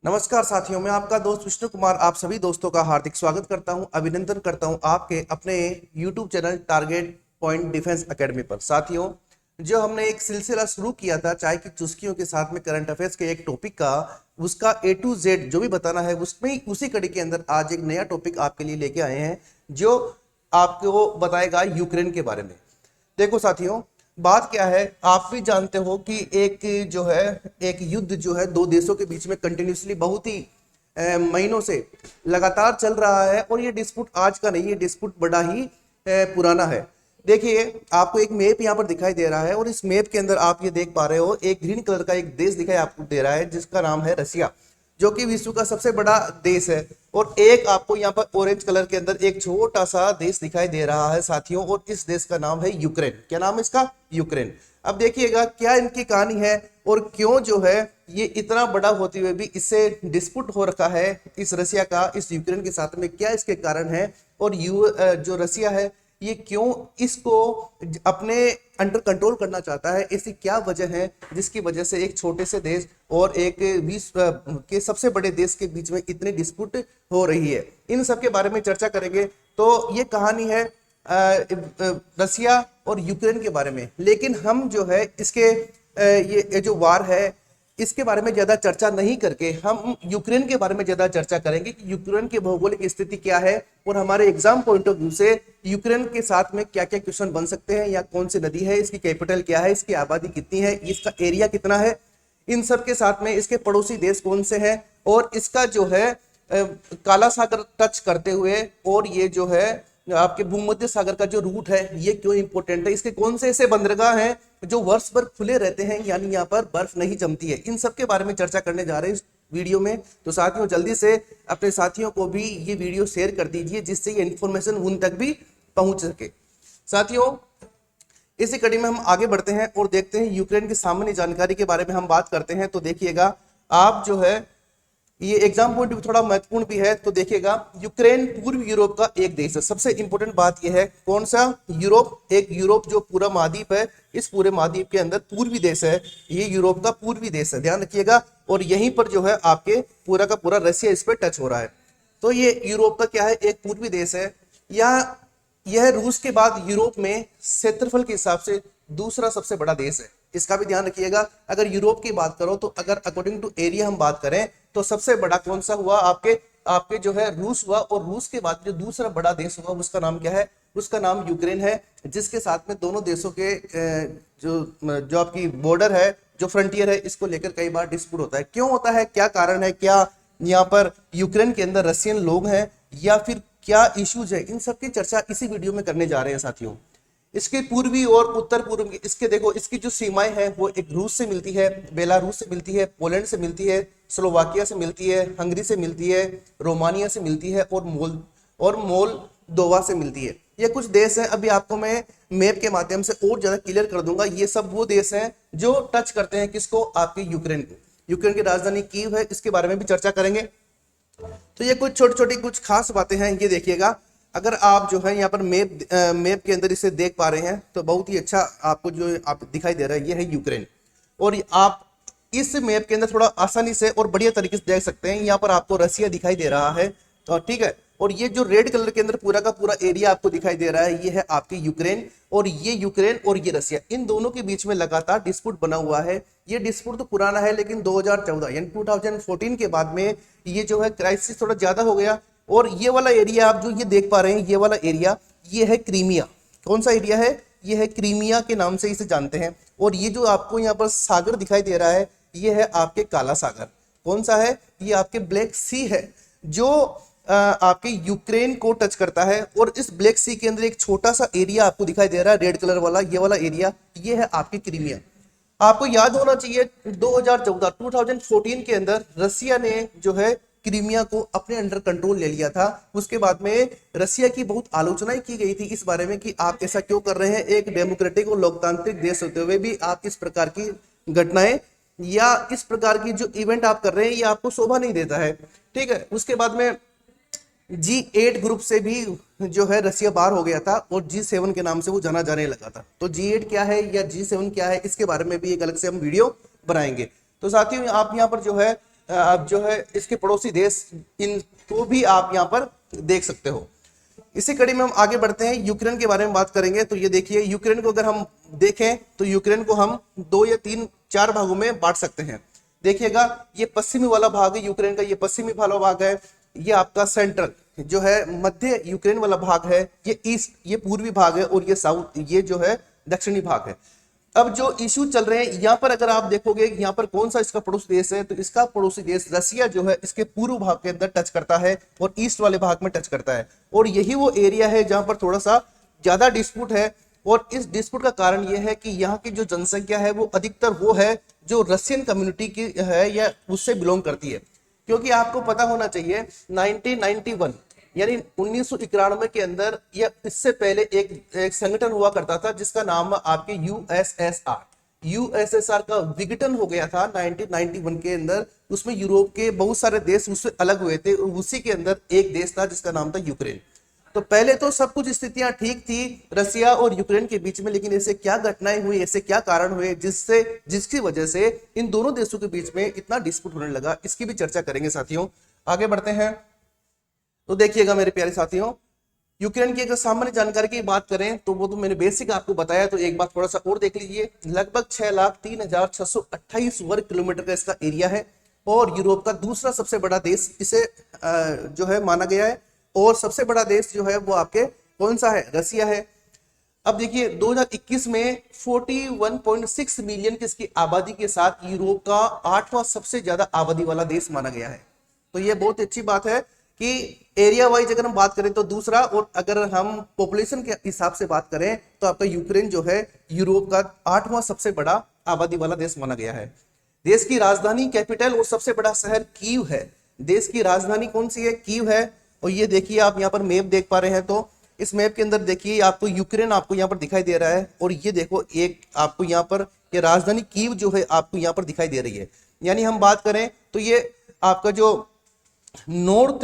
नमस्कार साथियों, मैं आपका दोस्त विष्णु कुमार आप सभी दोस्तों का हार्दिक स्वागत करता हूं, अभिनंदन करता हूं आपके अपने YouTube channel target point defence academy पर। साथियों, जो हमने एक सिलसिला शुरू किया था चाय की चुस्कियों के साथ में करंट अफेयर्स के एक टॉपिक का, उसका A to Z जो भी बताना है उसमें उसी कड़ी के अंदर आज एक नया टॉपिक आपके लिए लेके आए हैं जो आपको बताएगा यूक्रेन के बारे में। देखो साथियों, बात क्या है, आप भी जानते हो कि एक जो है एक युद्ध जो है दो देशों के बीच में कंटिन्यूसली बहुत ही महीनों से लगातार चल रहा है। और ये डिस्प्यूट आज का नहीं, ये डिस्प्यूट बड़ा ही पुराना है। देखिए, आपको एक मैप यहाँ पर दिखाई दे रहा है और इस मैप के अंदर आप ये देख पा रहे हो एक ग्रीन कलर का एक देश दिखाई आपको दे रहा है जिसका नाम है रसिया, जो कि विश्व का सबसे बड़ा देश है। और एक आपको यहाँ पर ऑरेंज कलर के अंदर एक छोटा सा देश दिखाई दे रहा है साथियों, और इस देश का नाम है यूक्रेन। क्या नाम है इसका? यूक्रेन। अब देखिएगा क्या इनकी कहानी है और क्यों जो है ये इतना बड़ा होते हुए भी इससे डिस्प्यूट हो रखा है इस रसिया का इस यूक्रेन के साथ में, क्या इसके कारण है। और जो रसिया है ये क्यों इसको अपने अंडर कंट्रोल करना चाहता है, ऐसी क्या वजह है जिसकी वजह से एक छोटे से देश और एक विश्व के सबसे बड़े देश के बीच में इतनी डिस्प्यूट हो रही है। इन सब के बारे में चर्चा करेंगे। तो ये कहानी है रसिया और यूक्रेन के बारे में। लेकिन हम जो है इसके ये जो वार है इसके बारे में ज्यादा चर्चा नहीं करके हम यूक्रेन के बारे में ज्यादा चर्चा करेंगे कि यूक्रेन की भौगोलिक स्थिति क्या है और हमारे एग्जाम पॉइंट ऑफ व्यू से यूक्रेन के साथ में क्या क्या क्वेश्चन बन सकते हैं, या कौन सी नदी है, इसकी कैपिटल क्या है, इसकी आबादी कितनी है, इसका एरिया कितना है, इन सब के साथ में इसके पड़ोसी देश कौन से हैं, और इसका जो है काला सागर टच करते हुए और ये जो है आपके भूमध्य सागर का जो रूट है ये क्यों इंपॉर्टेंट है, इसके कौन से ऐसे बंदरगाह हैं जो वर्ष भर खुले रहते हैं, यानी यहाँ पर बर्फ नहीं जमती है। इन सब के बारे में चर्चा करने जा रहे हैं इस वीडियो में। तो साथियों, जल्दी से अपने साथियों को भी ये वीडियो शेयर कर दीजिए जिससे ये इन्फॉर्मेशन उन तक भी पहुंच सके। साथियों, इसी कड़ी में हम आगे बढ़ते हैं और देखते हैं यूक्रेन की सामान्य जानकारी के बारे में हम बात करते हैं। तो देखिएगा, आप जो है ये एग्जाम पॉइंट भी थोड़ा महत्वपूर्ण भी है। तो देखिएगा, यूक्रेन पूर्व यूरोप का एक देश है। सबसे इंपॉर्टेंट बात यह है, कौन सा? यूरोप। एक यूरोप जो पूरा महाद्वीप है, इस पूरे महाद्वीप के अंदर पूर्वी देश है, ये यूरोप का पूर्वी देश है, ध्यान रखिएगा। और यहीं पर जो है आपके पूरा का पूरा रसिया इस पर टच हो रहा है। तो ये यूरोप का क्या है, एक पूर्वी देश है। यह रूस के बाद यूरोप में क्षेत्रफल के हिसाब से दूसरा सबसे बड़ा देश है। इसका भी ध्यान रखिएगा। अगर यूरोप की बात करो तो अगर अकॉर्डिंग टू एरिया हम बात करें तो सबसे बड़ा कौन सा हुआ? आपके आपके जो है रूस हुआ। और रूस के बाद जो दूसरा बड़ा देश हुआ उसका नाम क्या है? उसका नाम यूक्रेन है, जिसके साथ में दोनों देशों के जो आपकी बॉर्डर है, जो फ्रंटियर है, इसको लेकर कई बार डिस्प्यूट होता है। क्यों होता है, क्या कारण है, क्या यहाँ पर यूक्रेन के अंदर रशियन लोग हैं या फिर क्या इश्यूज है, इन सब की चर्चा इसी वीडियो में करने जा रहे हैं साथियों। इसके पूर्वी और उत्तर पूर्व इसके देखो, इसकी जो सीमाएं हैं वो एक रूस से मिलती है, बेलारूस से मिलती है, पोलैंड से मिलती है, स्लोवाकिया से मिलती है, हंगरी से मिलती है, रोमानिया से मिलती है और मोल्दोवा से मिलती है। ये कुछ देश हैं, अभी आपको मैं मैप के माध्यम से और ज्यादा क्लियर कर दूंगा। ये सब वो देश हैं जो टच करते हैं किसको? आपके यूक्रेन को। यूक्रेन की राजधानी कीव है, इसके बारे में भी चर्चा करेंगे। तो ये कुछ छोटी छोटी कुछ खास बातें हैं। ये देखिएगा, अगर आप जो है यहाँ पर मैप के अंदर इसे देख पा रहे हैं तो बहुत ही अच्छा आपको जो आप दिखाई दे रहा है ये है यूक्रेन। और आप इस मैप के अंदर थोड़ा आसानी से और बढ़िया तरीके से देख सकते हैं, यहाँ पर आपको रसिया दिखाई दे रहा है, तो ठीक है। और ये जो रेड कलर के अंदर पूरा का पूरा एरिया आपको दिखाई दे रहा है ये है आपके यूक्रेन। और ये यूक्रेन और ये रसिया, इन दोनों के बीच में लगातार डिस्प्यूट बना हुआ है। ये डिस्प्यूट तो पुराना है, लेकिन 2014 यानी 2014 के बाद में ये जो है क्राइसिस थोड़ा ज्यादा हो गया। और ये वाला एरिया आप जो ये देख पा रहे हैं, ये वाला एरिया ये है क्रीमिया। कौन सा एरिया है? ये है क्रीमिया के नाम से इसे जानते हैं। और ये जो आपको यहाँ पर सागर दिखाई दे रहा है ये है आपके काला सागर। कौन सा है? ये आपके ब्लैक सी है, जो आपके यूक्रेन को टच करता है। और इस ब्लैक सी के अंदर एक छोटा सा एरिया आपको दिखाई दे रहा है रेड कलर वाला, ये वाला एरिया ये है आपके क्रीमिया। आपको याद होना चाहिए 2014 के अंदर रसिया ने जो है क्रीमिया को अपने अंडर कंट्रोल ले लिया था। उसके बाद में रसिया की बहुत आलोचनाएं की गई थी इस बारे में कि आप ऐसा क्यों कर रहे हैं, एक डेमोक्रेटिक और लोकतांत्रिक देश होते हुए भी आप इस प्रकार की घटनाएं या इस प्रकार की जो इवेंट आप कर रहे हैं ये आपको शोभा नहीं देता है, ठीक है। उसके बाद में G8 ग्रुप से भी जो है रसिया बाहर हो गया था और G7 के नाम से वो जाना जाने लगा था। तो G8 क्या है या G7 क्या है, इसके बारे में भी एक अलग से हम वीडियो बनाएंगे। तो साथियों, आप यहाँ पर जो है अब जो है इसके पड़ोसी देश, इनको भी आप यहाँ पर देख सकते हो। इसी कड़ी में हम आगे बढ़ते हैं, यूक्रेन के बारे में बात करेंगे। तो ये देखिए, यूक्रेन को अगर हम देखें तो यूक्रेन को हम 2 या 3 4 भागों में बांट सकते हैं। देखिएगा, ये पश्चिमी वाला भाग है यूक्रेन का, ये पश्चिमी वाला भाग है। ये आपका सेंट्रल जो है मध्य यूक्रेन वाला भाग है, ये ईस्ट, ये पूर्वी भाग है, और ये साउथ, ये जो है दक्षिणी भाग है। अब जो इश्यू चल रहे हैं यहाँ पर, अगर आप देखोगे यहाँ पर कौन सा इसका पड़ोसी देश है, तो इसका पड़ोसी देश रसिया जो है इसके पूर्व भाग के अंदर टच करता है और ईस्ट वाले भाग में टच करता है। और यही वो एरिया है जहां पर थोड़ा सा ज्यादा डिस्प्यूट है। और इस डिस्प्यूट का कारण यह है कि यहाँ की जो जनसंख्या है वो अधिकतर वो है जो रशियन कम्युनिटी की है या उससे बिलोंग करती है। क्योंकि आपको पता होना चाहिए 1991 यानी 1991 के अंदर या इससे पहले एक संगठन हुआ करता था जिसका नाम आपके यूएसएसआर का विघटन हो गया था 1991 के अंदर। उसमें यूरोप के बहुत सारे देश उससे अलग हुए थे और उसी के अंदर एक देश था जिसका नाम था यूक्रेन। तो पहले तो सब कुछ स्थितियां ठीक थी रसिया और यूक्रेन के बीच में, लेकिन ऐसे क्या घटनाएं हुई, ऐसे क्या कारण हुए जिसकी वजह से इन दोनों देशों के बीच में इतना डिस्प्यूट होने लगा, इसकी भी चर्चा करेंगे साथियों। आगे बढ़ते हैं। तो देखिएगा मेरे प्यारे साथियों, यूक्रेन की अगर सामान्य जानकारी की बात करें तो वो तो मैंने बेसिक आपको बताया, तो एक बात थोड़ा सा और देख लीजिए। लगभग 6,03,628 वर्ग किलोमीटर का इसका एरिया है और यूरोप का दूसरा सबसे बड़ा देश इसे जो है माना गया है। और सबसे बड़ा देश जो है वो आपके कौन सा है, रसिया है। अब देखिए 2021 में 41.6 मिलियन की इसकी आबादी के साथ यूरोप का 8वां सबसे ज्यादा आबादी वाला देश माना गया है। तो ये बहुत अच्छी बात है कि एरिया वाइज अगर हम बात करें तो दूसरा, और अगर हम पॉपुलेशन के हिसाब से बात करें तो आपका यूक्रेन जो है यूरोप का 8वां सबसे बड़ा आबादी वाला देश माना गया है। देश की राजधानी, कैपिटल और सबसे बड़ा शहर कीव है। देश की राजधानी कौन सी है, कीव है। और ये देखिए आप यहाँ पर मैप देख पा रहे हैं, तो इस मैप के अंदर देखिए आपको यूक्रेन आपको यहाँ पर दिखाई दे रहा है और ये देखो एक आपको यहाँ पर ये राजधानी कीव जो है आपको यहाँ पर दिखाई दे रही है। यानी हम बात करें तो ये आपका जो नॉर्थ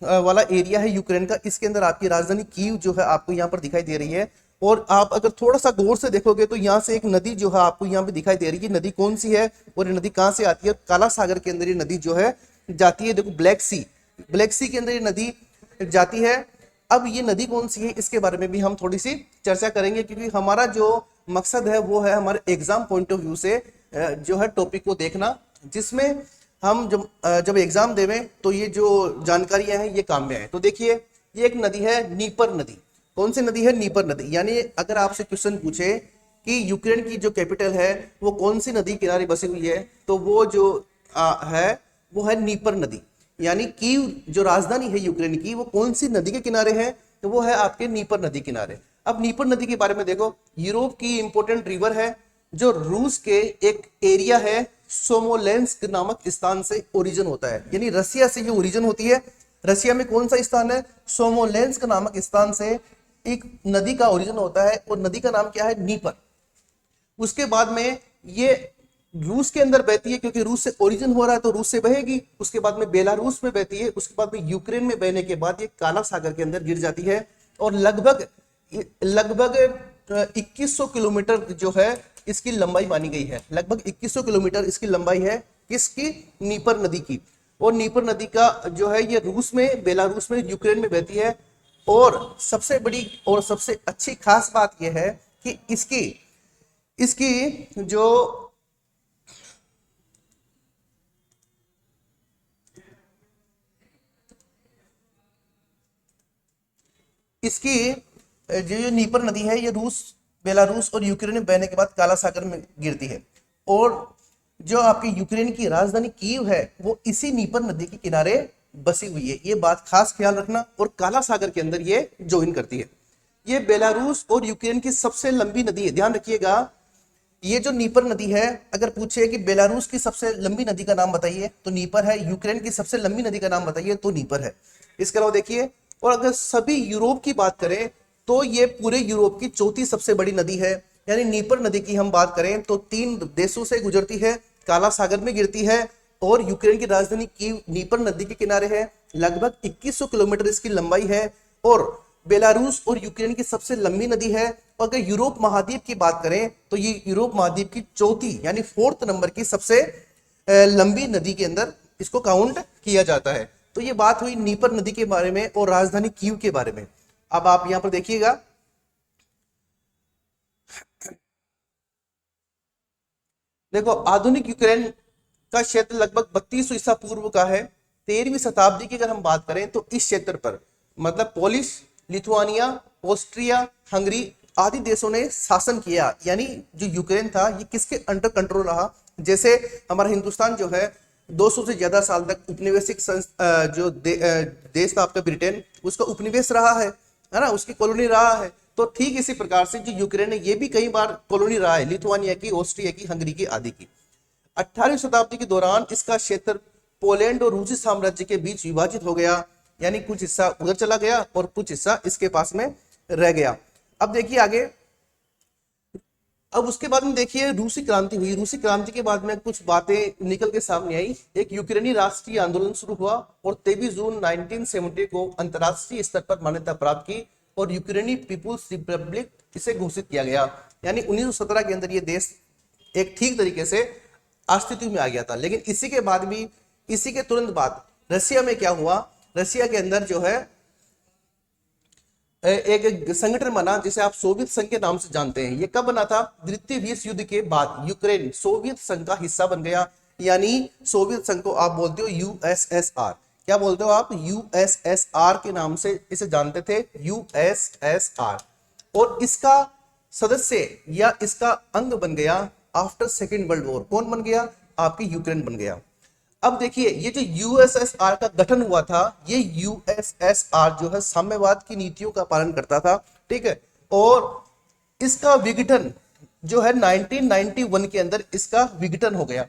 वाला एरिया है यूक्रेन का, इसके अंदर आपकी राजधानी कीव जो है आपको यहाँ पर दिखाई दे रही है। और आप अगर थोड़ा सा गौर से देखोगे तो यहाँ से एक नदी जो है आपको यहाँ पे दिखाई दे रही है। नदी कौन सी है और ये नदी कहाँ से आती है, काला सागर के अंदर ये नदी जो है जाती है। देखो ब्लैक सी के अंदर ये नदी जाती है। अब ये नदी कौन सी है इसके बारे में भी हम थोड़ी सी चर्चा करेंगे, क्योंकि हमारा जो मकसद है वो है हमारे एग्जाम पॉइंट ऑफ व्यू से जो है टॉपिक को देखना, जिसमें हम जब एग्जाम देवें तो ये जो जानकारियां हैं ये काम में आए। तो देखिए ये एक नदी है नीपर नदी। कौन सी नदी है, नीपर नदी। यानी अगर आपसे क्वेश्चन पूछे कि यूक्रेन की जो कैपिटल है वो कौन सी नदी किनारे बसी हुई है, तो वो जो वो है नीपर नदी। यानी कीव जो राजधानी है यूक्रेन की वो कौन सी नदी के किनारे है, तो वो है आपके नीपर नदी किनारे। अब नीपर नदी के बारे में देखो, यूरोप की इंपोर्टेंट रिवर है जो रूस के एक एरिया है सोमोलेंस्क नामक स्थान से ओरिजिन होता है। यानी रसिया से ये ओरिजिन होती है। रसिया में कौन सा स्थान है, सोमोलेंस्क नामक स्थान से एक नदी का ओरिजिन होता है और नदी का नाम क्या है, नीपर। उसके बाद में ये रूस के अंदर बहती है, क्योंकि रूस से ओरिजिन हो रहा है तो रूस से बहेगी। उसके बाद में बेलारूस में बहती है, उसके बाद में यूक्रेन में बहने के बाद ये काला सागर के अंदर गिर जाती है। और लगभग 2100 किलोमीटर जो है इसकी लंबाई मानी गई है। लगभग 2100 किलोमीटर इसकी लंबाई है किसकी, नीपर नदी की। और नीपर नदी का जो है ये रूस में, बेलारूस में, यूक्रेन में बहती है। और सबसे बड़ी और सबसे अच्छी खास बात यह है कि इसकी जो जो नीपर नदी है ये रूस, बेलारूस और यूक्रेन में बहने के बाद काला सागर में गिरती है। और जो आपकी यूक्रेन की राजधानी कीव है वो इसी नीपर नदी के किनारे बसी हुई है। ये बात खास ख्याल रखना। और काला सागर के अंदर ये ज्वाइन करती है। ये बेलारूस और यूक्रेन की सबसे लंबी नदी है, ध्यान रखिएगा। ये जो नीपर नदी है, अगर पूछे कि बेलारूस की सबसे लंबी नदी का नाम बताइए तो नीपर है, यूक्रेन की सबसे लंबी नदी का नाम बताइए तो नीपर है। इसके अलावा देखिए, और अगर सभी यूरोप की बात करें तो ये पूरे यूरोप की चौथी सबसे बड़ी नदी है। यानी नीपर नदी की हम बात करें तो 3 देशों से गुजरती है, काला सागर में गिरती है और यूक्रेन की राजधानी कीव नीपर नदी के किनारे है। लगभग 2100 किलोमीटर इसकी लंबाई है और बेलारूस और यूक्रेन की सबसे लंबी नदी है। और अगर यूरोप महाद्वीप की बात करें तो ये यूरोप महाद्वीप की चौथी यानी 4th नंबर की सबसे लंबी नदी के अंदर इसको काउंट किया जाता है। तो ये बात हुई नीपर नदी के बारे में और राजधानी कीव के बारे में। अब आप यहां पर देखिएगा, देखो आधुनिक यूक्रेन का क्षेत्र लगभग 3200 ईसा पूर्व का है। 13वीं शताब्दी की अगर हम बात करें तो इस क्षेत्र पर मतलब पोलिश, लिथुआनिया, ऑस्ट्रिया, हंगरी आदि देशों ने शासन किया। यानी जो यूक्रेन था ये किसके अंडर कंट्रोल रहा? जैसे हमारा हिंदुस्तान जो है 200 से ज्यादा साल तक उपनिवेशिक देश था आपका ब्रिटेन, उसका उपनिवेश रहा है ना, उसकी कॉलोनी रहा है। तो ठीक इसी प्रकार से जो यूक्रेन है ये भी कई बार कॉलोनी रहा है, लिथुआनिया की, ऑस्ट्रिया की, हंगरी की आदि की। 18वीं शताब्दी के दौरान इसका क्षेत्र पोलैंड और रूसी साम्राज्य के बीच विभाजित हो गया, यानी कुछ हिस्सा उधर चला गया और कुछ हिस्सा इसके पास में रह गया। अब देखिए आगे, अब उसके बाद में देखिए रूसी क्रांति हुई। रूसी क्रांति के बाद में कुछ बातें निकल के सामने आई। एक यूक्रेनी राष्ट्रीय आंदोलन शुरू हुआ और 23 जून 1970 को अंतरराष्ट्रीय स्तर पर मान्यता प्राप्त की और यूक्रेनी पीपुल्स रिपब्लिक इसे घोषित किया गया। यानी 1917 के अंदर ये देश एक ठीक तरीके से अस्तित्व में आ गया था। लेकिन इसी के बाद भी, इसी के तुरंत बाद रशिया में क्या हुआ? रशिया के अंदर जो है एक संगठन बना जिसे आप सोवियत संघ के नाम से जानते हैं। ये कब बना था? द्वितीय विश्व युद्ध के बाद यूक्रेन सोवियत संघ का हिस्सा बन गया। यानी सोवियत संघ को आप बोलते हो यूएसएसआर। क्या बोलते हो आप? यूएसएसआर के नाम से इसे जानते थे, यूएसएसआर। और इसका सदस्य या इसका अंग बन गया आफ्टर सेकेंड वर्ल्ड वॉर। कौन बन गया? आपकी यूक्रेन बन गया। अब देखिए ये जो यूएसएसआर का गठन हुआ था, ये यूएसएसआर जो है साम्यवाद की नीतियों का पालन करता था, ठीक है। और इसका विघटन जो है 1991 के अंदर इसका विघटन हो गया।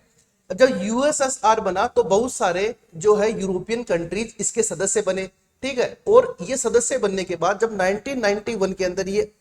जब यूएसएसआर बना तो बहुत सारे जो है यूरोपियन कंट्रीज इसके सदस्य बने, ठीक है। और ये सदस्य बनने के बाद जब 1991 के अंदर ये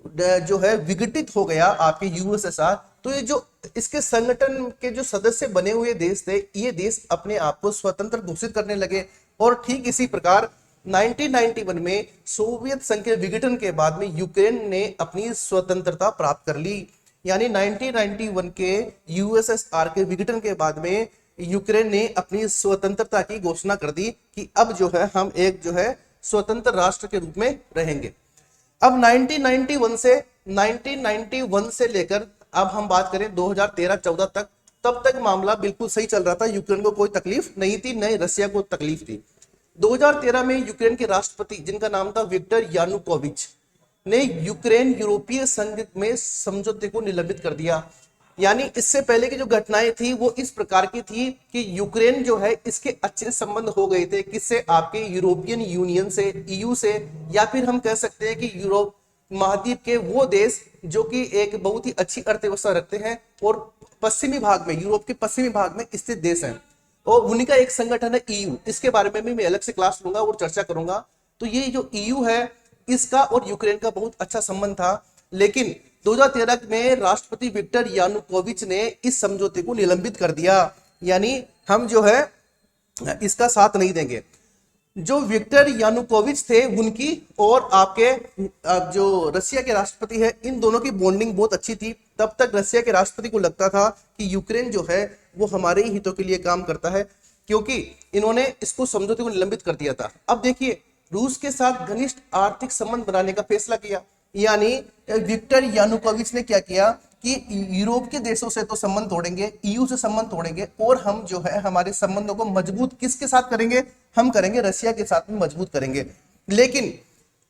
जो है विघटित हो गया आपके यूएसएसआर, तो ये जो इसके संगठन के जो सदस्य बने हुए देश थे, ये देश अपने आप को स्वतंत्र घोषित करने लगे। और ठीक इसी प्रकार 1991 में सोवियत संघ के विघटन के बाद में यूक्रेन ने अपनी स्वतंत्रता प्राप्त कर ली। यानी 1991 के यूएसएसआर के विघटन के बाद में यूक्रेन ने अपनी स्वतंत्रता की घोषणा कर दी कि अब जो है हम एक जो है स्वतंत्र राष्ट्र के रूप में रहेंगे। अब 1991 से लेकर अब हम बात करें 2013-14 तक, तब तक मामला बिल्कुल सही चल रहा था, यूक्रेन को कोई तकलीफ नहीं थी, न रशिया को तकलीफ थी। 2013 में यूक्रेन के राष्ट्रपति जिनका नाम था विक्टर यानुकोविच ने यूक्रेन यूरोपीय संघ में समझौते को निलंबित कर दिया। यानी इससे पहले की जो घटनाएं थी वो इस प्रकार की थी कि यूक्रेन जो है इसके अच्छे संबंध हो गए थे किससे? आपके यूरोपियन यूनियन से, ईयू से, या फिर हम कह सकते हैं कि यूरोप महाद्वीप के वो देश जो कि एक बहुत ही अच्छी अर्थव्यवस्था रखते हैं और पश्चिमी भाग में, यूरोप के पश्चिमी भाग में स्थित देश हैं, और उन्हीं का एक संगठन है ईयू। इसके बारे में भी मैं अलग से क्लास लूंगा और चर्चा करूंगा। तो ये जो ईयू है इसका और यूक्रेन का बहुत अच्छा संबंध था। लेकिन 2013 में राष्ट्रपति विक्टर यानुकोविच ने इस समझौते को निलंबित कर दिया, यानी हम जो है इसका साथ नहीं देंगे। जो विक्टर यानुकोविच थे उनकी और आपके जो रशिया के राष्ट्रपति है, इन दोनों की बॉन्डिंग बहुत अच्छी थी। तब तक रशिया के राष्ट्रपति को लगता था कि यूक्रेन जो है वो हमारे ही हितों के लिए काम करता है, क्योंकि इन्होंने इसको समझौते को निलंबित कर दिया था। अब देखिए रूस के साथ घनिष्ठ आर्थिक संबंध बनाने का फैसला किया। यानी विक्टर यानुकोविच ने क्या किया कि यूरोप के देशों से तो संबंध तोड़ेंगे, ईयू से संबंध तोड़ेंगे, और हम जो है हमारे संबंधों को मजबूत किसके साथ करेंगे? हम करेंगे रशिया के साथ में मजबूत करेंगे। लेकिन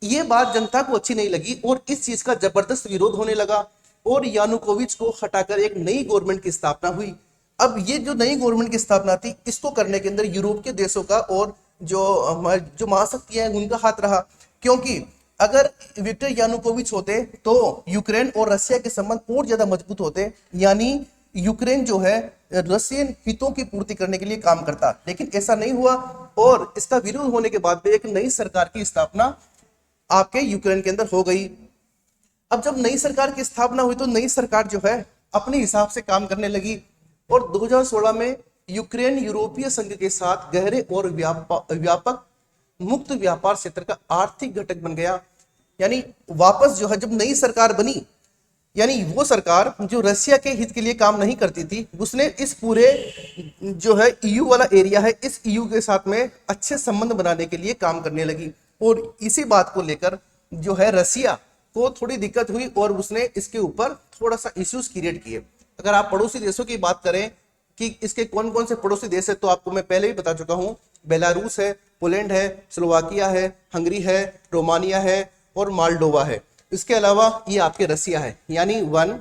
ये बात जनता को अच्छी नहीं लगी और इस चीज का जबरदस्त विरोध होने लगा और यानुकोविच को हटाकर एक नई गवर्नमेंट की स्थापना हुई। अब ये जो नई गवर्नमेंट की स्थापना थी, इसको करने के अंदर यूरोप के देशों का और जो महाशक्तियां हैं उनका हाथ रहा, क्योंकि अगर विक्टर यानुकोविच होते तो यूक्रेन और रशिया के संबंध और ज्यादा मजबूत होते। यानी यूक्रेन जो है रशियन हितों की पूर्ति करने के लिए काम करता, लेकिन ऐसा नहीं हुआ और इसका विरोध होने के बाद एक नई सरकार की स्थापना आपके यूक्रेन के अंदर हो गई। अब जब नई सरकार की स्थापना हुई तो नई सरकार जो है अपने हिसाब से काम करने लगी और 2016 में यूक्रेन यूरोपीय संघ के साथ गहरे और व्यापक मुक्त व्यापार क्षेत्र का आर्थिक घटक बन गया। यानी वापस जो है जब नई सरकार बनी यानी वो सरकार जो रसिया के हित के लिए काम नहीं करती थी, उसने इस पूरे जो है ईयू वाला एरिया है, इस ईयू के साथ में अच्छे संबंध बनाने के लिए काम करने लगी। और इसी बात को लेकर जो है रसिया को थोड़ी दिक्कत हुई और उसने इसके ऊपर थोड़ा सा इश्यूज क्रिएट किए। अगर आप पड़ोसी देशों की बात करें कि इसके कौन कौन से पड़ोसी देश है, तो आपको मैं पहले ही बता चुका हूं। बेलारूस है, पोलैंड है, स्लोवाकिया है, हंगरी है, रोमानिया है और मालडोवा है। इसके अलावा ये आपके रसिया है, यानी 1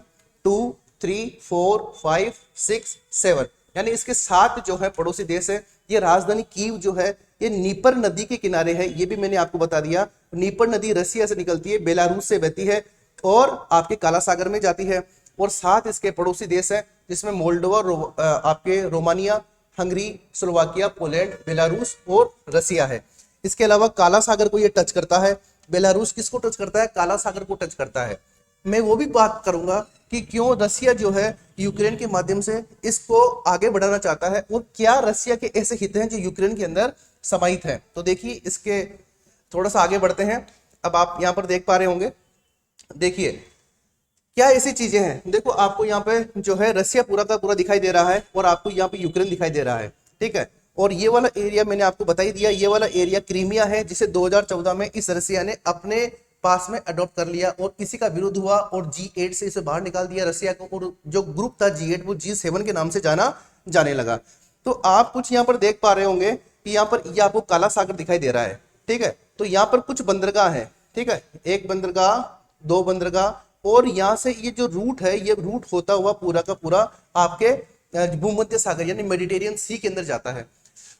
2 3 4 5 6 7, यानी इसके 7 जो है पड़ोसी देश है। ये राजधानी कीव जो है ये नीपर नदी के किनारे है, ये भी मैंने आपको बता दिया। नीपर नदी रसिया से निकलती है, बेलारूस से बहती है और आपके काला सागर में जाती है। और 7 इसके पड़ोसी देश है, जिसमें मोल्डोवा, आपके Romania, Hungary, Slovakia, Poland, Belarus और रसिया है। इसके अलावा काला सागर को ये टच करता है। बेलारूस किसको टच करता है? काला सागर को टच करता है। मैं वो भी बात करूंगा कि क्यों रसिया जो है यूक्रेन के माध्यम से इसको आगे बढ़ाना चाहता है और क्या रसिया के ऐसे हित हैं जो यूक्रेन के अंदर समाहित हैं। तो देखिए, इसके थोड़ा सा आगे बढ़ते हैं। अब आप यहाँ पर देख पा रहे होंगे, देखिए क्या ऐसी चीजें हैं। देखो, आपको यहाँ पे जो है रसिया पूरा का पूरा दिखाई दे रहा है और आपको यहाँ पे यूक्रेन दिखाई दे रहा है, ठीक है। और ये वाला एरिया मैंने आपको बता ही दिया, ये वाला एरिया क्रीमिया है, जिसे 2014 में इस रसिया ने अपने पास में अडॉप्ट कर लिया और इसी का विरोध हुआ और G8 से इसे बाहर निकाल दिया रसिया को। और जो ग्रुप था G8 वो G7 के नाम से जाने लगा। तो आप कुछ यहाँ पर देख पा रहे होंगे कि यहाँ पर ये आपको काला सागर दिखाई दे रहा है, ठीक है। तो यहाँ पर कुछ बंदरगाह है, ठीक है, 1 बंदरगाह, 2 बंदरगाह, और यहाँ से ये जो रूट है ये रूट होता हुआ पूरा का पूरा आपके भूमध्य सागर यानी मेडिटेरियन सी के अंदर जाता है।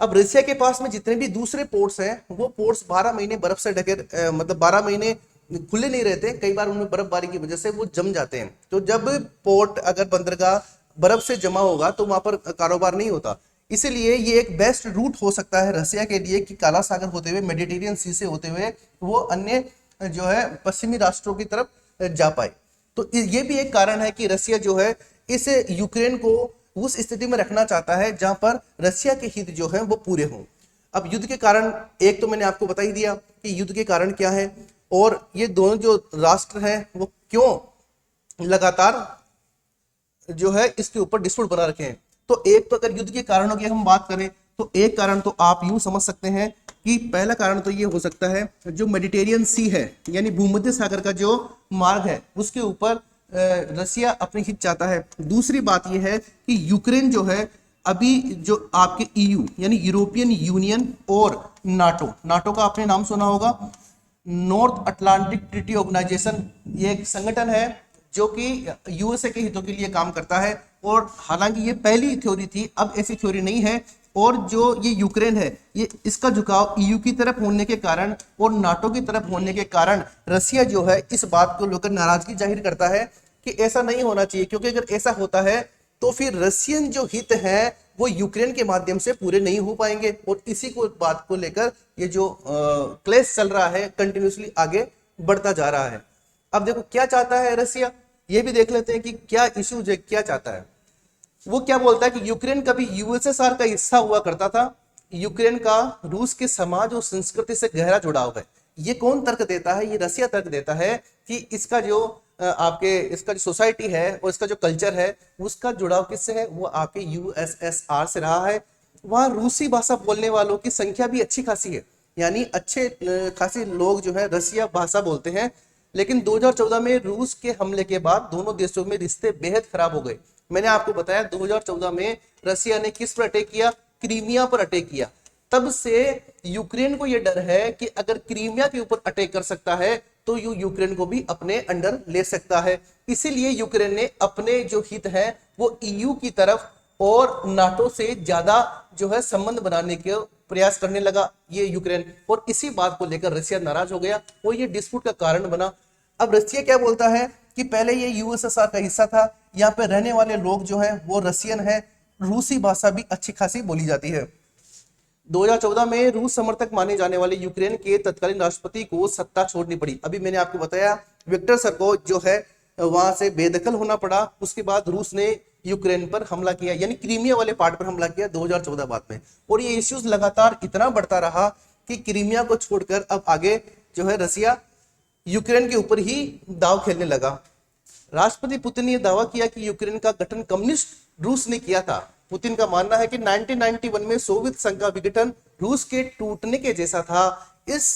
अब रसिया के पास में जितने भी दूसरे पोर्ट्स हैं वो पोर्ट्स 12 महीने बर्फ से ढके, मतलब 12 महीने खुले नहीं रहते, कई बार उनमें बर्फबारी की वजह से वो जम जाते हैं। तो जब पोर्ट अगर बंदरगाह बर्फ से जमा होगा तो वहां पर कारोबार नहीं होता। इसीलिए ये एक बेस्ट रूट हो सकता है रसिया के लिए कि काला सागर होते हुए, मेडिटेरियन सी से होते हुए वो अन्य जो है पश्चिमी राष्ट्रों की तरफ जा पाए। तो ये भी एक कारण है कि रसिया जो है इस यूक्रेन को उस स्थिति में रखना चाहता है जहां पर रसिया के हित जो है वो पूरे हों। अब युद्ध के कारण एक तो मैंने आपको बता ही दिया कि युद्ध के कारण क्या है और ये दोनों जो राष्ट्र हैं वो क्यों लगातार जो है इसके ऊपर डिस्प्यूट बना रखे हैं। तो एक तो अगर युद्ध के कारणों की हम बात करें तो एक कारण तो आप यूं समझ सकते हैं कि पहला कारण तो ये हो सकता है जो मेडिटेरियन सी है यानी भूमध्य सागर का जो मार्ग है उसके ऊपर रसिया अपने हित चाहता है। दूसरी बात यह है कि यूक्रेन जो है अभी जो आपके ईयू यानी यूरोपियन यूनियन और नाटो का आपने नाम सुना होगा, नॉर्थ अटलांटिक ट्रीटी ऑर्गेनाइजेशन, ये एक संगठन है जो कि यूएसए के हितों के लिए काम करता है। और हालांकि ये पहली थ्योरी थी, अब ऐसी थ्योरी नहीं है। और जो ये यूक्रेन है ये इसका झुकाव ईयू की तरफ होने के कारण और नाटो की तरफ होने के कारण रसिया जो है इस बात को लेकर नाराजगी जाहिर करता है कि ऐसा नहीं होना चाहिए, क्योंकि अगर ऐसा होता है तो फिर रशियन जो हित है वो यूक्रेन के माध्यम से पूरे नहीं हो पाएंगे। और इसी को बात को लेकर ये जो क्लेश चल रहा है कंटिन्यूसली आगे बढ़ता जा रहा है। अब देखो क्या चाहता है रसिया, ये भी देख लेते हैं कि क्या इश्यूज है, क्या चाहता है। वो क्या बोलता है कि यूक्रेन कभी यूएसएसआर का हिस्सा हुआ करता था, यूक्रेन का रूस के समाज और संस्कृति से गहरा जुड़ाव है। ये कौन तर्क देता है? ये रसिया तर्क देता है कि इसका जो इसका जो सोसाइटी है और इसका जो कल्चर है उसका जुड़ाव किससे है? वो आपके यूएसएसआर से रहा है। वहाँ रूसी भाषा बोलने वालों की संख्या भी अच्छी खासी है, यानी अच्छे खासी लोग जो है रसिया भाषा बोलते हैं। लेकिन 2014 में रूस के हमले के बाद दोनों देशों में रिश्ते बेहद खराब हो गए। मैंने आपको बताया 2014 में रसिया ने किस पर अटैक किया? क्रीमिया पर अटैक किया। तब से यूक्रेन को यह डर है कि अगर क्रीमिया के ऊपर अटैक कर सकता है तो यूक्रेन को भी अपने अंडर ले सकता है। इसीलिए यूक्रेन ने अपने जो हित है वो ईयू की तरफ और नाटो से ज्यादा जो है संबंध बनाने के प्रयास करने लगा ये यूक्रेन। और इसी बात को लेकर रसिया नाराज हो गया और ये डिस्प्यूट का कारण बना। अब रसिया क्या बोलता है कि पहले ये यूएसएसआर का हिस्सा था, यहाँ पे रहने वाले लोग जो है वो रसियन है, रूसी भाषा भी अच्छी खासी बोली जाती है। 2014 में रूस समर्थक माने जाने वाले यूक्रेन के तत्कालीन राष्ट्रपति को सत्ता छोड़नी पड़ी। अभी मैंने आपको बताया विक्टर सरको जो है वहां से बेदखल होना पड़ा। उसके बाद रूस ने यूक्रेन पर हमला किया, यानी क्रीमिया वाले पार्ट पर हमला किया 2014 बाद में। और ये इश्यूज लगातार इतना बढ़ता रहा कि क्रीमिया को छोड़कर अब आगे जो है रसिया यूक्रेन के ऊपर ही दाव खेलने लगा। राष्ट्रपति पुतिन ने दावा किया कि यूक्रेन का गठन कम्युनिस्ट रूस ने किया था। पुतिन का मानना है कि 1991 में सोवियत संघ का विघटन रूस के टूटने के जैसा था। इस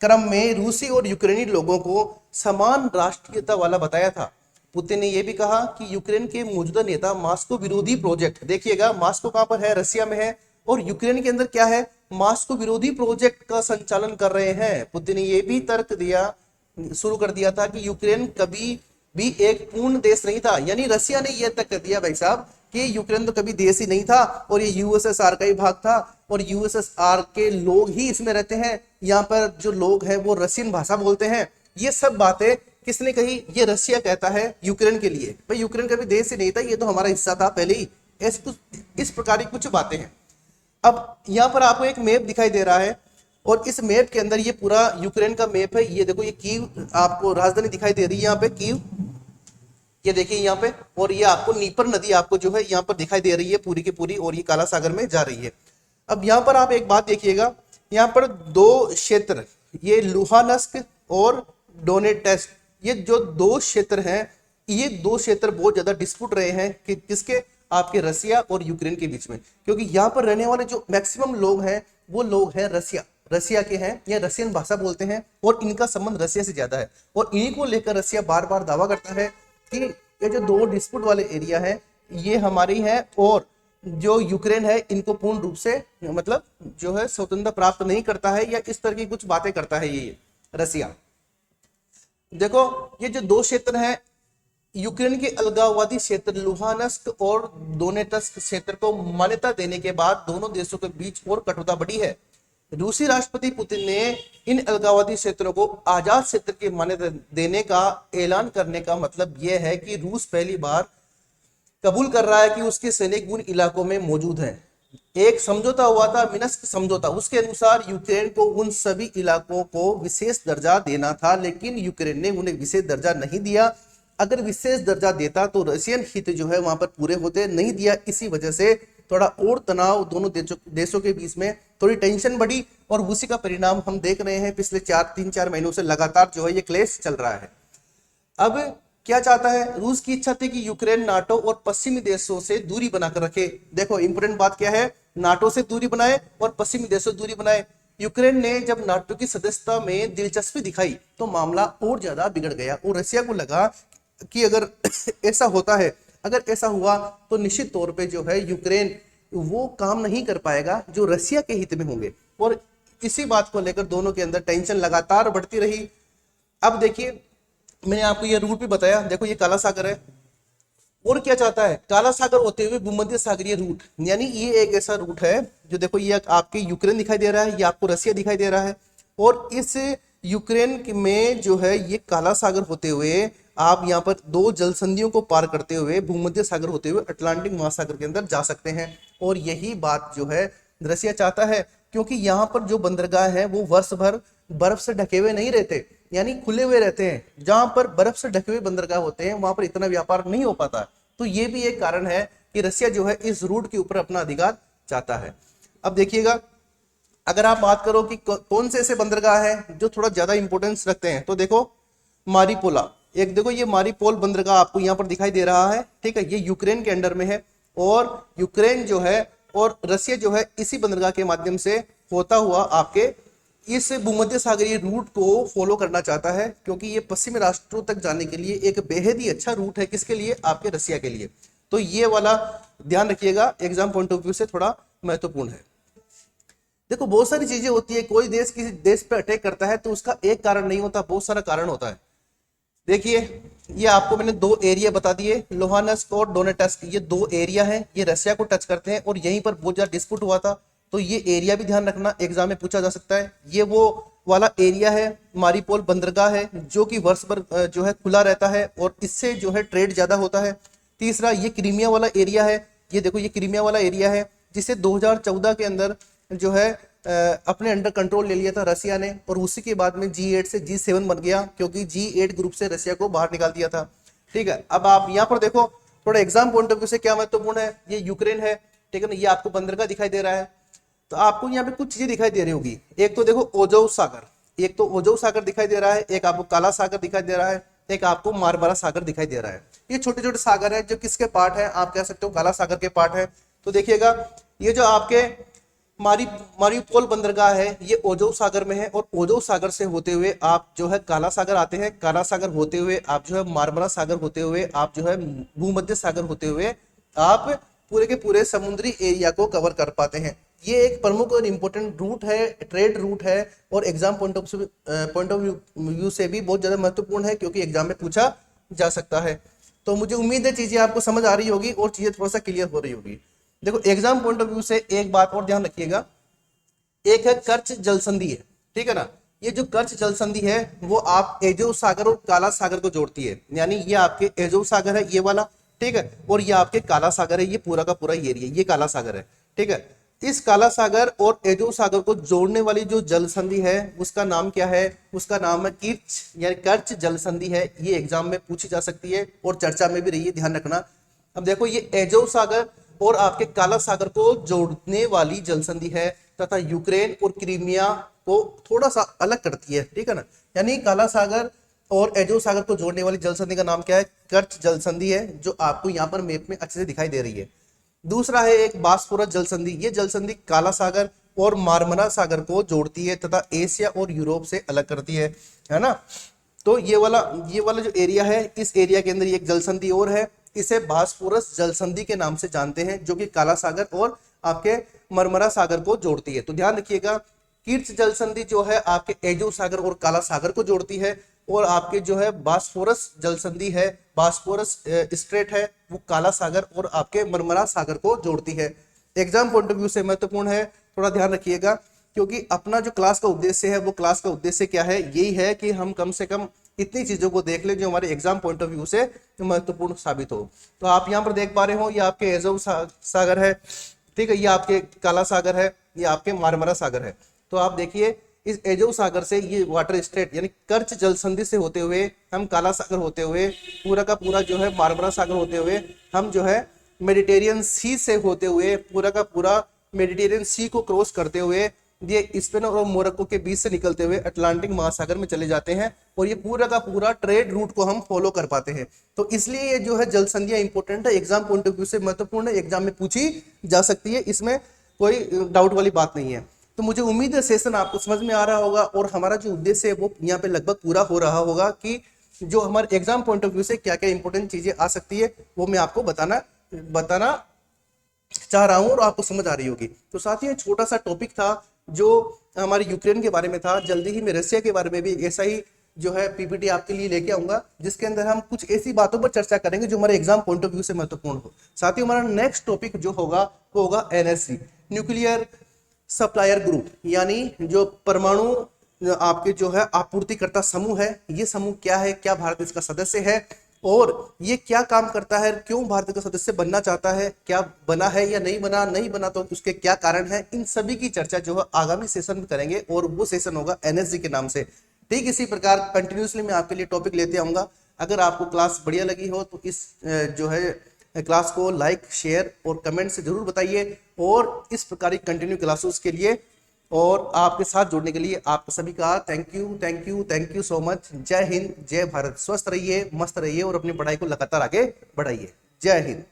क्रम में रूसी और यूक्रेनी लोगों को समान राष्ट्रीयता वाला बताया था। पुतिन ने यह भी कहा कि यूक्रेन के मौजूदा नेता मास्को विरोधी प्रोजेक्ट, देखिएगा मास्को कहां पर है, रसिया में है, और यूक्रेन के अंदर क्या है, मास्को विरोधी प्रोजेक्ट का संचालन कर रहे हैं। पुतिन ने यह भी तर्क दिया, शुरू कर दिया था कि यूक्रेन कभी भी एक पूर्ण देश नहीं था। यानी रसिया ने यह तक कर दिया भाई साहब कि यूक्रेन तो कभी देश ही नहीं था और ये यूएसएसआर का ही भाग था और यूएसएसआर के लोग ही इसमें रहते हैं। यहाँ पर जो लोग हैं वो रशियन भाषा बोलते हैं। ये सब बातें किसने कही? ये रशिया कहता है यूक्रेन के लिए। भाई यूक्रेन कभी देश ही नहीं था, ये तो हमारा हिस्सा था पहले ही। इस प्रकार की कुछ बातें हैं। अब यहाँ पर आपको एक मैप दिखाई दे रहा है और इस मैप के अंदर ये पूरा यूक्रेन का मैप है। ये देखो, ये कीव आपको राजधानी दिखाई दे रही है यहाँ पे, कीव, ये देखिए यहाँ पे, और ये आपको नीपर नदी आपको जो है यहाँ पर दिखाई दे रही है पूरी की पूरी, और ये काला सागर में जा रही है। अब यहाँ पर आप एक बात देखिएगा, यहाँ पर दो क्षेत्र, ये लुहानस्क और डोनेट्स्क, ये जो दो क्षेत्र हैं, ये दो क्षेत्र बहुत ज्यादा डिस्प्यूट रहे हैं कि किसके, आपके रसिया और यूक्रेन के बीच में, क्योंकि यहाँ पर रहने वाले जो मैक्सिमम लोग हैं वो लोग हैं रसिया के हैं, या रशियन भाषा बोलते हैं, और इनका संबंध रसिया से ज्यादा है। और इन्हीं को लेकर रसिया बार बार दावा करता है कि ये जो दो डिस्प्यूट वाले एरिया है ये हमारी है, और जो यूक्रेन है इनको पूर्ण रूप से मतलब जो है स्वतंत्रता प्राप्त नहीं करता है, या इस तरह की कुछ बातें करता है ये रसिया। देखो, ये जो दो क्षेत्र हैं, यूक्रेन के अलगाववादी क्षेत्र लुहानस्क और डोनेट्स्क क्षेत्र को मान्यता देने के बाद दोनों देशों के बीच और कटुता बढ़ी है। रूसी राष्ट्रपति पुतिन ने इन अलगाववादी क्षेत्रों को आजाद क्षेत्र की मान्यता देने का ऐलान करने का मतलब यह है कि रूस पहली बार कबूल कर रहा है कि उसके सैनिक उन इलाकों में मौजूद हैं। एक समझौता हुआ था, मिन्स्क समझौता, उसके अनुसार यूक्रेन को उन सभी इलाकों को विशेष दर्जा देना था, लेकिन यूक्रेन ने उन्हें विशेष दर्जा नहीं दिया। अगर विशेष दर्जा देता तो रशियन हित जो है वहां पर पूरे होते, नहीं दिया। इसी वजह से थोड़ा और तनाव दोनों देशों के बीच में, थोड़ी टेंशन बढ़ी, और उसी का परिणाम हम देख रहे हैं पिछले 3-4 महीनों से लगातार जो है ये क्लेश चल रहा है। अब क्या चाहता है? रूस की इच्छा थी कि यूक्रेन नाटो और पश्चिमी देशों से दूरी बनाकर रखे। देखो इंपोर्टेंट बात क्या है, नाटो से दूरी बनाए और पश्चिमी देशों से दूरी बनाए। यूक्रेन ने जब नाटो की सदस्यता में दिलचस्पी दिखाई तो मामला और ज्यादा बिगड़ गया, और रशिया को लगा कि अगर ऐसा होता है, अगर ऐसा हुआ तो निश्चित तौर पे जो है यूक्रेन वो काम नहीं कर पाएगा जो रशिया के हित में होंगे, और इसी बात को लेकर दोनों के अंदर टेंशन लगातार बढ़ती रही। अब देखिए, मैंने आपको ये रूट भी बताया, देखो ये काला सागर है, और क्या चाहता है? काला सागर होते हुए भूमध्य सागरीय रूट, यानी ये एक ऐसा रूट है जो देखो ये आपके यूक्रेन दिखाई दे रहा है, ये आपको रसिया दिखाई दे रहा है, और इस यूक्रेन में जो है ये काला सागर होते हुए आप यहाँ पर दो जल संधियों को पार करते हुए भूमध्य सागर होते हुए अटलांटिक महासागर के अंदर जा सकते हैं। और यही बात जो है रसिया चाहता है, क्योंकि यहाँ पर जो बंदरगाह है वो वर्ष भर बर्फ से ढके हुए नहीं रहते, यानी खुले हुए रहते हैं। जहां पर बर्फ से ढके हुए बंदरगाह होते हैं वहां पर इतना व्यापार नहीं हो पाता। तो ये भी एक कारण है कि रसिया जो है इस रूट के ऊपर अपना अधिकार चाहता है। अब देखिएगा, अगर आप बात करो कि कौन से ऐसे बंदरगाह है जो थोड़ा ज्यादा इंपॉर्टेंस रखते हैं, तो देखो मारिपोला, एक देखो ये मारिपोल बंदरगाह आपको यहाँ पर दिखाई दे रहा है, ठीक है, ये यूक्रेन के अंडर में है, और यूक्रेन जो है और रसिया जो है इसी बंदरगाह के माध्यम से होता हुआ आपके इस भूमध्य सागरीय रूट को फॉलो करना चाहता है, क्योंकि ये पश्चिमी राष्ट्रों तक जाने के लिए एक बेहद ही अच्छा रूट है। किसके लिए? आपके रसिया के लिए। तो ये वाला ध्यान रखिएगा, एग्जाम पॉइंट ऑफ व्यू से थोड़ा महत्वपूर्ण है। देखो बहुत सारी चीजें होती है, कोई देश किसी देश पे अटैक करता है तो उसका एक कारण नहीं होता, बहुत सारा कारण होता है। देखिए ये आपको मैंने दो एरिया बता दिए, लुहानस्क और डोनेट्स्क, ये दो एरिया हैं, ये रसिया को टच करते हैं, और यहीं पर बहुत ज्यादा डिस्प्यूट हुआ था। तो ये एरिया भी ध्यान रखना, एग्जाम में पूछा जा सकता है। ये वो वाला एरिया है, मारिपोल बंदरगाह है, जो कि वर्ष भर जो है खुला रहता है और इससे जो है ट्रेड ज्यादा होता है। तीसरा ये क्रीमिया वाला एरिया है, ये देखो ये क्रीमिया वाला एरिया है, जिसे 2014 के अंदर जो है अपने अंडर कंट्रोल ले लिया था रसिया ने, और उसी के बाद में G8 से G7 बन गया, क्योंकि G8 ग्रुप से रसिया को बाहर निकाल दिया था। ठीक है, अब आप यहाँ पर देखो थोड़ा एग्जाम पॉइंट ऑफ व्यू से क्या महत्वपूर्ण है, ये यूक्रेन है, ठीक है ना, ये आपको बंदरगाह दिखाई दे रहा है। तो आपको यहाँ पे कुछ चीजें दिखाई दे रही होगी, एक तो देखो ओजोव सागर, एक तो ओजोव सागर दिखाई दे रहा है, एक आपको काला सागर दिखाई दे रहा है, एक आपको मारमारा सागर दिखाई दे रहा है। ये छोटे छोटे सागर है जो किसके पार्ट है, आप कह सकते हो काला सागर के पार्ट है। तो देखिएगा ये जो आपके मारीपोल बंदरगाह है ये ओजोव सागर में है, और ओजोव सागर से होते हुए आप जो है काला सागर आते हैं, काला सागर होते हुए आप जो है मारमारा सागर होते हुए आप जो है भूमध्य सागर होते हुए आप पूरे के पूरे समुद्री एरिया को कवर कर पाते हैं। ये एक प्रमुख और इम्पोर्टेंट रूट है, ट्रेड रूट है, और एग्जाम पॉइंट ऑफ व्यू से भी बहुत ज्यादा महत्वपूर्ण है, क्योंकि एग्जाम में पूछा जा सकता है। तो मुझे उम्मीद है चीजें आपको समझ आ रही होगी और चीजें थोड़ा सा क्लियर हो रही होगी। देखो एग्जाम पॉइंट ऑफ व्यू से एक बात और ध्यान रखिएगा, एक है कर्च जल संधि है, ठीक है ना। ये जो कर्च जल संधि है वो आप एजोव सागर और काला सागर को जोड़ती है, यानी ये आपके एजोव सागर है ये वाला, ठीक है, और ये आपके काला सागर है, ये पूरा का पूरा एरिया ये काला सागर है, ठीक है। इस काला सागर और एजोव सागर को जोड़ने वाली जो जल संधि है उसका नाम क्या है, उसका नाम है किर्च यानी कर्च जल संधि है। ये एग्जाम में पूछी जा सकती है और चर्चा में भी रही है, ध्यान रखना। अब देखो ये एजोव सागर और आपके काला सागर को जोड़ने वाली जल संधि है तथा यूक्रेन और क्रीमिया को थोड़ा सा अलग करती है, ठीक है ना। यानी काला सागर और एजोव सागर को जोड़ने वाली जल संधि का नाम क्या है, कर्च जल संधि है, जो आपको यहाँ पर मैप में अच्छे से दिखाई दे रही है। दूसरा है एक बास्फोरस जल संधि। ये जल संधि काला सागर और मारमरा सागर को जोड़ती है तथा एशिया और यूरोप से अलग करती है ना। तो ये वाला जो एरिया है, इस एरिया के अंदर एक जल संधि और है, इसे बास्फोरस जल संधि के नाम से जानते हैं, जो कि काला सागर और आपके मरमरा सागर को जोड़ती है। तो ध्यान रखिएगा किर्च जल संधि जो है आपके एजोव सागर और काला सागर को जोड़ती है, और आपके जो है बास्फोरस जल संधि है, बास्फोरस स्ट्रेट है, वो काला सागर और आपके मरमरा सागर को जोड़ती है। एग्जाम पॉइंट ऑफ व्यू से महत्वपूर्ण है, थोड़ा ध्यान रखिएगा, क्योंकि अपना जो क्लास का उद्देश्य है वो क्लास का उद्देश्य क्या है, यही है कि हम कम से कम इतनी चीजों को देख ले जो हमारे एग्जाम पॉइंट ऑफ व्यू से महत्वपूर्ण साबित हो। तो आप यहाँ पर देख पा रहे हो ये आपके एजोव सागर है, ठीक है, ये आपके काला सागर है, ये आपके मारमरा सागर है। तो आप देखिए इस एजोव सागर से ये वाटर स्टेट यानी कर्च जल संधि से होते हुए हम काला सागर होते हुए पूरा का पूरा जो है मारमरा सागर होते हुए हम जो है मेडिटेरियन सी से होते हुए पूरा का पूरा मेडिटेरियन सी को क्रॉस करते हुए ये स्पेन और मोरक्को के बीच से निकलते हुए अटलांटिक महासागर में चले जाते हैं, और ये पूरा का पूरा ट्रेड रूट को हम फॉलो कर पाते हैं। तो इसलिए ये जो है जल संधियां इंपॉर्टेंट है, एग्जाम पॉइंट ऑफ व्यू से महत्वपूर्ण है, एग्जाम में पूछी जा सकती है, इसमें कोई डाउट वाली बात नहीं है। तो मुझे उम्मीद है सेशन आपको समझ में आ रहा होगा, और हमारा जो उद्देश्य है वो यहाँ पे लगभग पूरा हो रहा होगा कि जो हमारे एग्जाम पॉइंट ऑफ व्यू से क्या क्या इंपॉर्टेंट चीजें आ सकती है वो मैं आपको बताना चाह रहा हूं और आपको समझ आ रही होगी। तो साथ ही छोटा सा टॉपिक था जो हमारे यूक्रेन के बारे में था, जल्दी ही मैं रशिया के बारे में भी ऐसा ही जो है पीपीटी आपके लिए लेके आऊंगा, जिसके अंदर हम कुछ ऐसी बातों पर चर्चा करेंगे जो हमारे एग्जाम पॉइंट ऑफ व्यू से महत्वपूर्ण हो। साथ ही हमारा नेक्स्ट टॉपिक जो होगा वो होगा एनएससी, न्यूक्लियर सप्लायर ग्रुप, यानी जो परमाणु आपके जो है आपूर्तिकर्ता समूह है, ये समूह क्या है, क्या भारत इसका सदस्य है और ये क्या काम करता है, क्यों भारत का सदस्य बनना चाहता है, क्या बना है या नहीं बना तो उसके क्या कारण है, इन सभी की चर्चा जो है आगामी सेशन में करेंगे, और वो सेशन होगा एनएसजी के नाम से। ठीक इसी प्रकार कंटिन्यूसली मैं आपके लिए टॉपिक लेते आऊंगा। अगर आपको क्लास बढ़िया लगी हो तो इस जो है क्लास को लाइक, शेयर और कमेंट से जरूर बताइए, और इस प्रकार की कंटिन्यू क्लासेस के लिए और आपके साथ जुड़ने के लिए आप सभी का थैंक यू सो मच। जय हिंद, जय भारत। स्वस्थ रहिए, मस्त रहिए और अपनी पढ़ाई को लगातार आगे बढ़ाइए। जय हिंद।